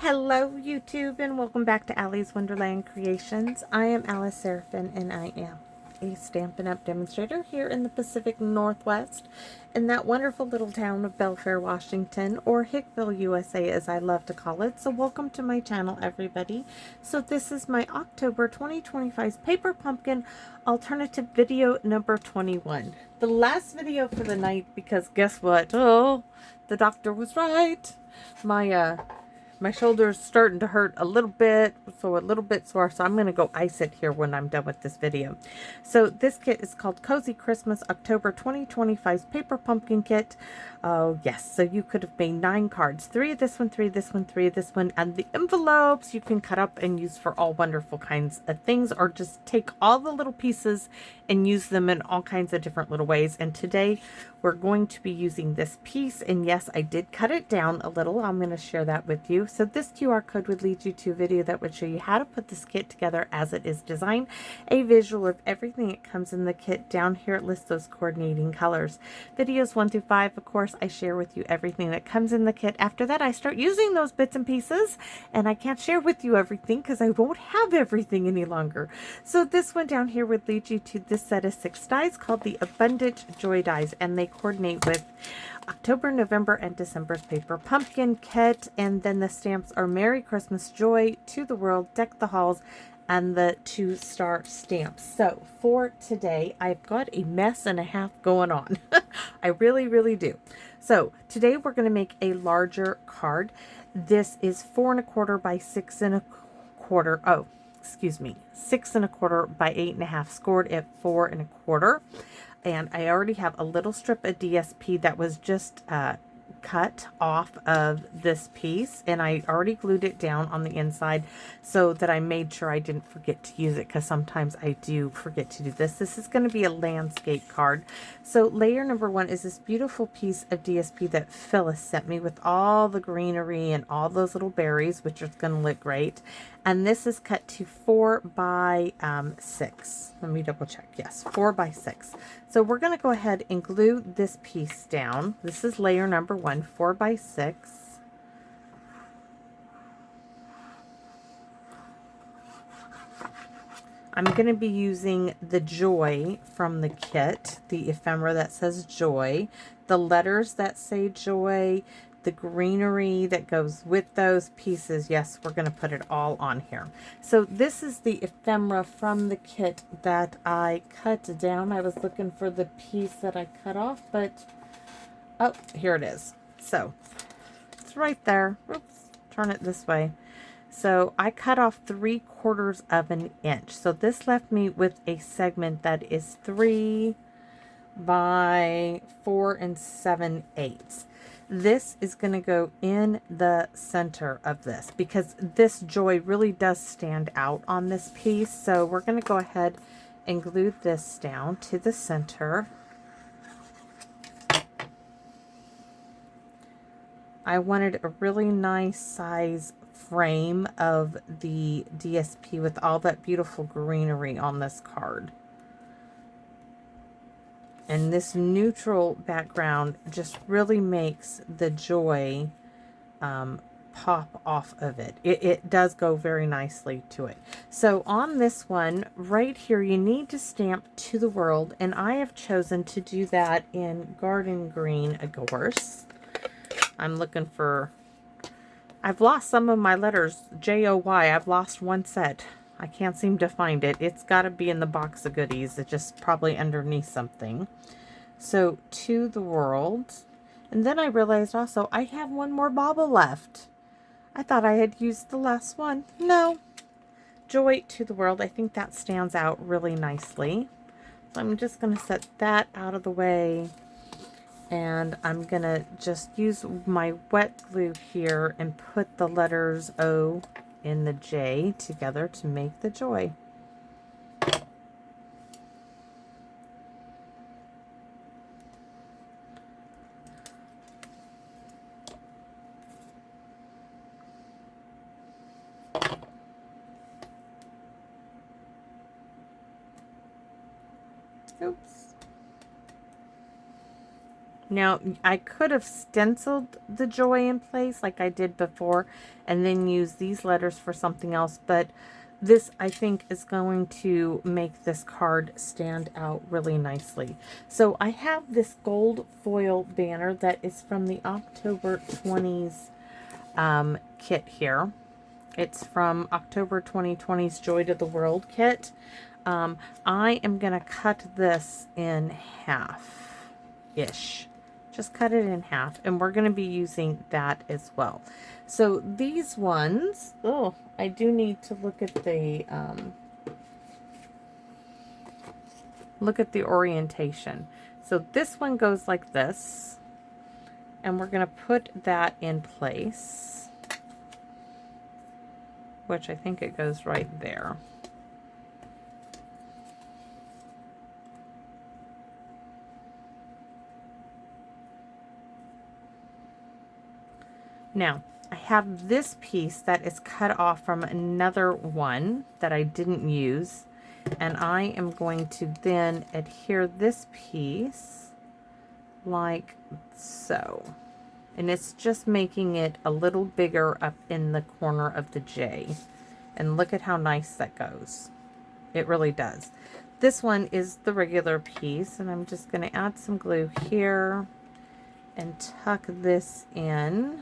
Hello YouTube and welcome back to Allie's Wonderland Creations. I am Alice Seraphin and I am a Stampin' Up! Demonstrator here in the Pacific Northwest in that wonderful little town of Belfair, Washington, or Hickville, USA as I love to call it. So welcome to my channel everybody. So this is my October 2025 Paper Pumpkin alternative video number 21. The last video for the night because guess what? Oh, the doctor was right. My shoulder's starting to hurt a little bit sore, so I'm going to go ice it here when I'm done with this video. So this kit is called Cozy Christmas October 2025 Paper Pumpkin Kit. Oh, yes. So you could have made 9 cards. 3 of this one, 3 of this one, 3 of this one. And the envelopes you can cut up and use for all wonderful kinds of things, or just take all the little pieces and use them in all kinds of different little ways. And today we're going to be using this piece. And yes, I did cut it down a little. I'm going to share that with you. So this QR code would lead you to a video that would show you how to put this kit together as it is designed. A visual of everything that comes in the kit. Down here it lists those coordinating colors. Videos 1 through 5, of course, I share with you everything that comes in the kit. After that, I start using those bits and pieces, and I can't share with you everything because I won't have everything any longer. So this one down here would lead you to this set of 6 dies called the Abundant Joy dies, and they coordinate with October, November, and December's Paper Pumpkin Kit. And then the stamps are Merry Christmas, Joy, To the World, Deck the Halls, and the 2-star stamps. So for today, I've got a mess and a half going on. I really do. So today we're going to make a larger card. This is 4 1/4 by 6 1/4. Oh, excuse me, 6 1/4 by 8 1/2, scored at 4 1/4. And I already have a little strip of DSP that was just cut off of this piece, and I already glued it down on the inside so that I made sure I didn't forget to use it, because sometimes I do forget to do this. This is going to be a landscape card. So layer number 1 is this beautiful piece of DSP that Phyllis sent me with all the greenery and all those little berries, which is going to look great. And this is cut to 4 by 6. Let me double check. Yes, 4 by 6. So we're going to go ahead and glue this piece down. This is layer number 1, 4 by 6. I'm going to be using the Joy from the kit, the ephemera that says Joy, the letters that say Joy, the greenery that goes with those pieces. Yes, we're going to put it all on here. So this is the ephemera from the kit that I cut down. I was looking for the piece that I cut off, but oh, here it is. So it's right there. Oops, turn it this way. So I cut off 3/4 of an inch. So this left me with a segment that is 3 by 4 7/8. This is going to go in the center of this because this Joy really does stand out on this piece. So we're going to go ahead and glue this down to the center. I wanted a really nice size frame of the DSP with all that beautiful greenery on this card. And this neutral background just really makes the Joy pop off of it. It does go very nicely to it. So on this one right here, you need to stamp To the World, and I have chosen to do that in Garden Green, of course. I'm looking for, I've lost some of my letters, J-O-Y. I've lost one set. I can't seem to find it. It's got to be in the box of goodies. It's just probably underneath something. So To the World. And then I realized also I have one more bauble left. I thought I had used the last one. No. Joy, To the World. I think that stands out really nicely. So I'm just going to set that out of the way. And I'm going to just use my wet glue here and put the letters O and the J together to make the Joy. Oops. Now, I could have stenciled the joy in place like I did before and then use these letters for something else, but this, I think, is going to make this card stand out really nicely. So I have this gold foil banner that is from the October 20s kit here. It's from October 2020's Joy to the World kit. I am going to cut this in half-ish. Just cut it in half, and we're going to be using that as well. So these ones, oh, I do need to look at the orientation. So this one goes like this, and we're going to put that in place, which I think it goes right there. Now, I have this piece that is cut off from another one that I didn't use, and I am going to then adhere this piece like so. And it's just making it a little bigger up in the corner of the J. And look at how nice that goes. It really does. This one is the regular piece, and I'm just going to add some glue here and tuck this in.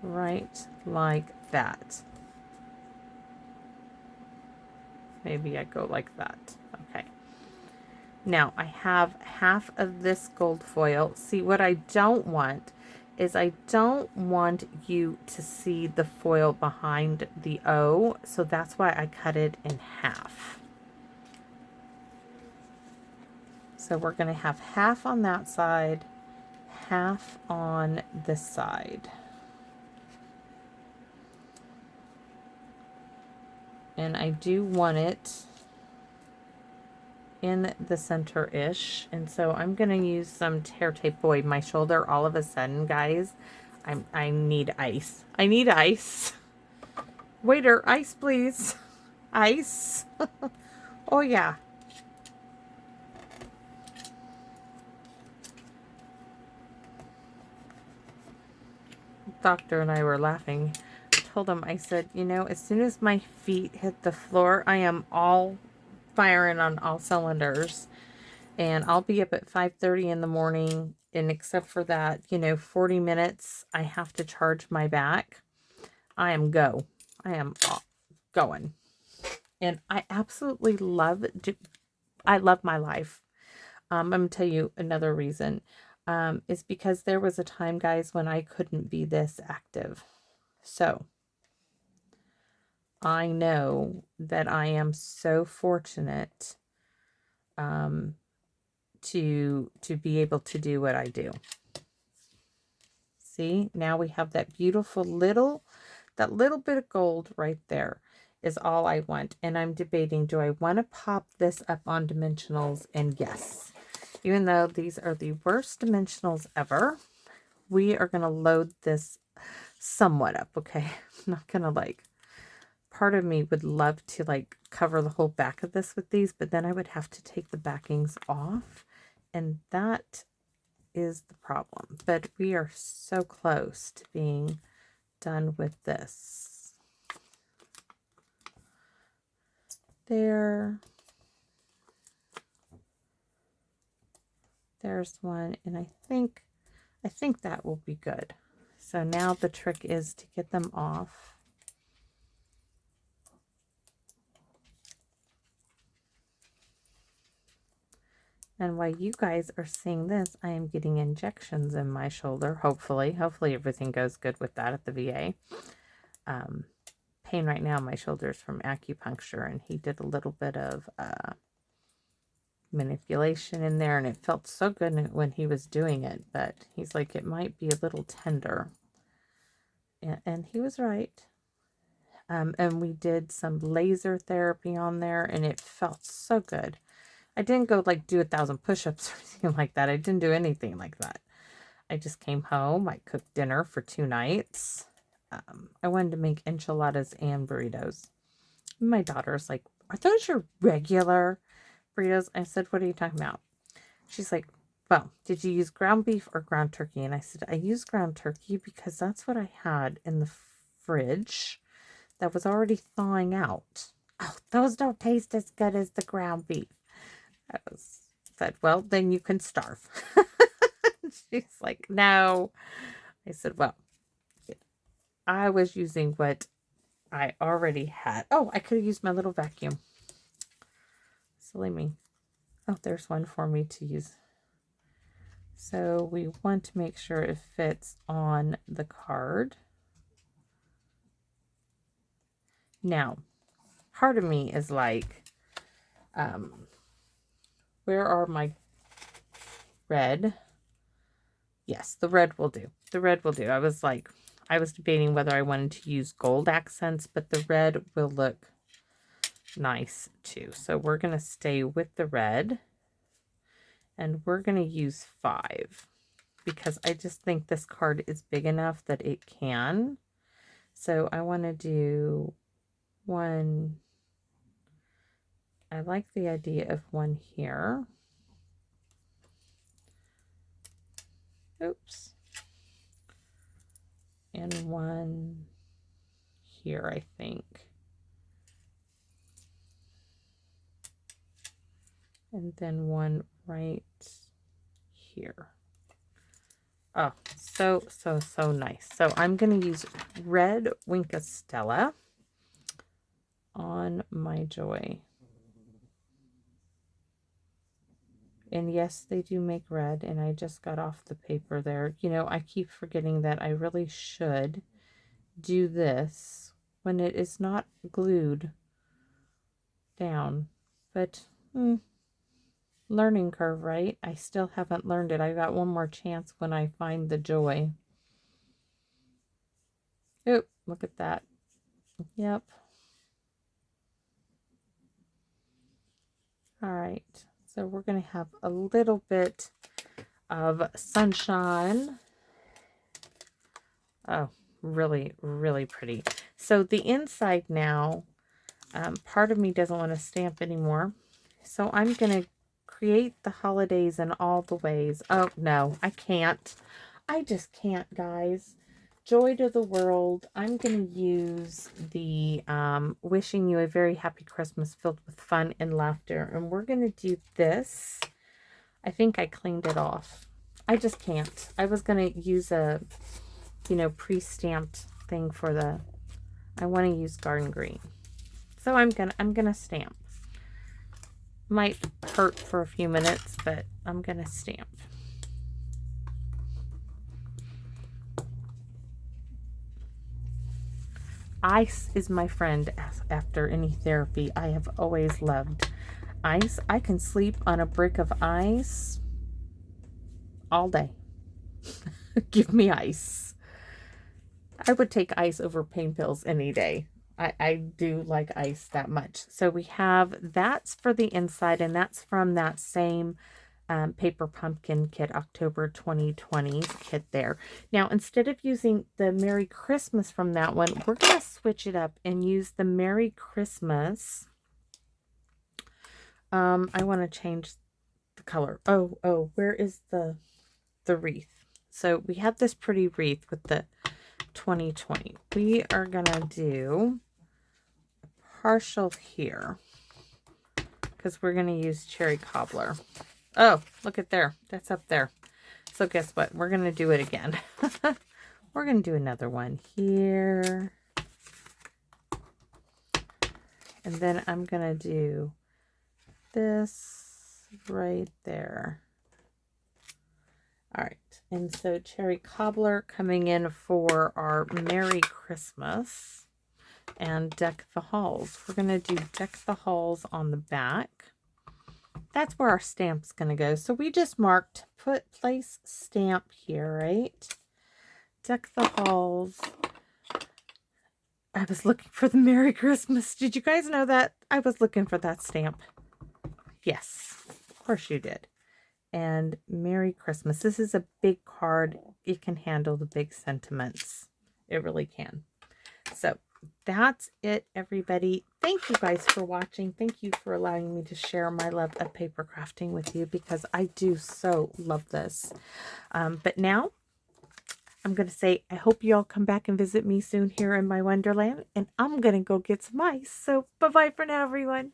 Right like that. Maybe I go like that. Okay. Now I have half of this gold foil. See, what I don't want is I don't want you to see the foil behind the O, so that's why I cut it in half. So we're going to have half on that side, half on this side. And I do want it in the center-ish. And so I'm going to use some tear tape. Boy, my shoulder all of a sudden, guys, I need ice. I need ice. Waiter, ice, please. Ice. Oh, yeah. Doctor and I were laughing. Told him, I said, you know, as soon as my feet hit the floor, I am all firing on all cylinders, and I'll be up at 5:30 in the morning, and except for that, you know, 40 minutes I have to charge my back, I am going. And I absolutely love my life. I'm gonna tell you another reason, is because there was a time, guys, when I couldn't be this active. So I know that I am so fortunate to be able to do what I do. See, now we have that beautiful that little bit of gold right there is all I want. And I'm debating, do I want to pop this up on dimensionals? And yes, even though these are the worst dimensionals ever, we are going to load this somewhat up, okay? I'm not going to part of me would love to cover the whole back of this with these, but then I would have to take the backings off, and that is the problem. But we are so close to being done with this. There's one, and I think that will be good. So now the trick is to get them off. And while you guys are seeing this, I am getting injections in my shoulder, hopefully. Hopefully everything goes good with that at the VA. Pain right now in my shoulder is from acupuncture, and he did a little bit of manipulation in there, and it felt so good when he was doing it, but he's like, it might be a little tender. And he was right. And we did some laser therapy on there, and it felt so good. I didn't go do 1,000 push-ups or anything like that. I didn't do anything like that. I just came home. I cooked dinner for 2 nights. I wanted to make enchiladas and burritos. My daughter's like, are those your regular burritos. I said, what are you talking about? She's like, well, did you use ground beef or ground turkey? And I said, I used ground turkey because that's what I had in the fridge that was already thawing out. Oh, those don't taste as good as the ground beef. I said, well, then you can starve. She's like, no. I said, well, I was using what I already had. Oh, I could have used my little vacuum. Silly me. Oh, there's one for me to use. So we want to make sure it fits on the card. Now, part of me is like, where are my red? Yes, the red will do. The red will do. I was debating whether I wanted to use gold accents, but the red will look nice too. So we're going to stay with the red, and we're going to use 5 because I just think this card is big enough that it can. So I want to do 1. I like the idea of 1 here. Oops. And 1 here, I think. And then 1 right here. Oh, so nice. So I'm going to use red Winka Stella on my Joy. And yes, they do make red, and I just got off the paper there. You know, I keep forgetting that I really should do this when it is not glued down. But, learning curve, right? I still haven't learned it. I got one more chance when I find the Joy. Oop, look at that. Yep. All right. So we're going to have a little bit of sunshine. Oh, really, really pretty. So the inside now, part of me doesn't want to stamp anymore. So I'm going to create the holidays in all the ways. Oh, no, I can't. I just can't, guys. Joy to the world. I'm going to use the wishing you a very happy Christmas filled with fun and laughter. And we're going to do this. I think I cleaned it off. I just can't. I was going to use a, pre-stamped thing for the, I want to use garden green. So I'm going to stamp. Might hurt for a few minutes, but I'm going to stamp. Ice is my friend after any therapy. I have always loved ice. I can sleep on a brick of ice all day. Give me ice. I would take ice over pain pills any day. I do like ice that much. So we have, that's for the inside, and that's from that same Paper Pumpkin kit, October 2020 kit there. Now, instead of using the Merry Christmas from that one, we're going to switch it up and use the Merry Christmas. I want to change the color. Oh, where is the wreath? So we have this pretty wreath with the 2020. We are going to do a partial here because we're going to use Cherry Cobbler. Oh, look at there. That's up there. So guess what? We're going to do it again. We're going to do another one here. And then I'm going to do this right there. All right. And so Cherry Cobbler coming in for our Merry Christmas and Deck the Halls. We're going to do Deck the Halls on the back. That's where our stamp's going to go. So we just marked, place stamp here, right? Deck the Halls. I was looking for the Merry Christmas. Did you guys know that? I was looking for that stamp. Yes, of course you did. And Merry Christmas. This is a big card. It can handle the big sentiments. It really can. So that's it, everybody. thank you guys for watching. Thank you for allowing me to share my love of paper crafting with you, because I do so love this. But now I'm going to say, I hope you all come back and visit me soon here in my Wonderland, and I'm going to go get some ice. So bye-bye for now, everyone.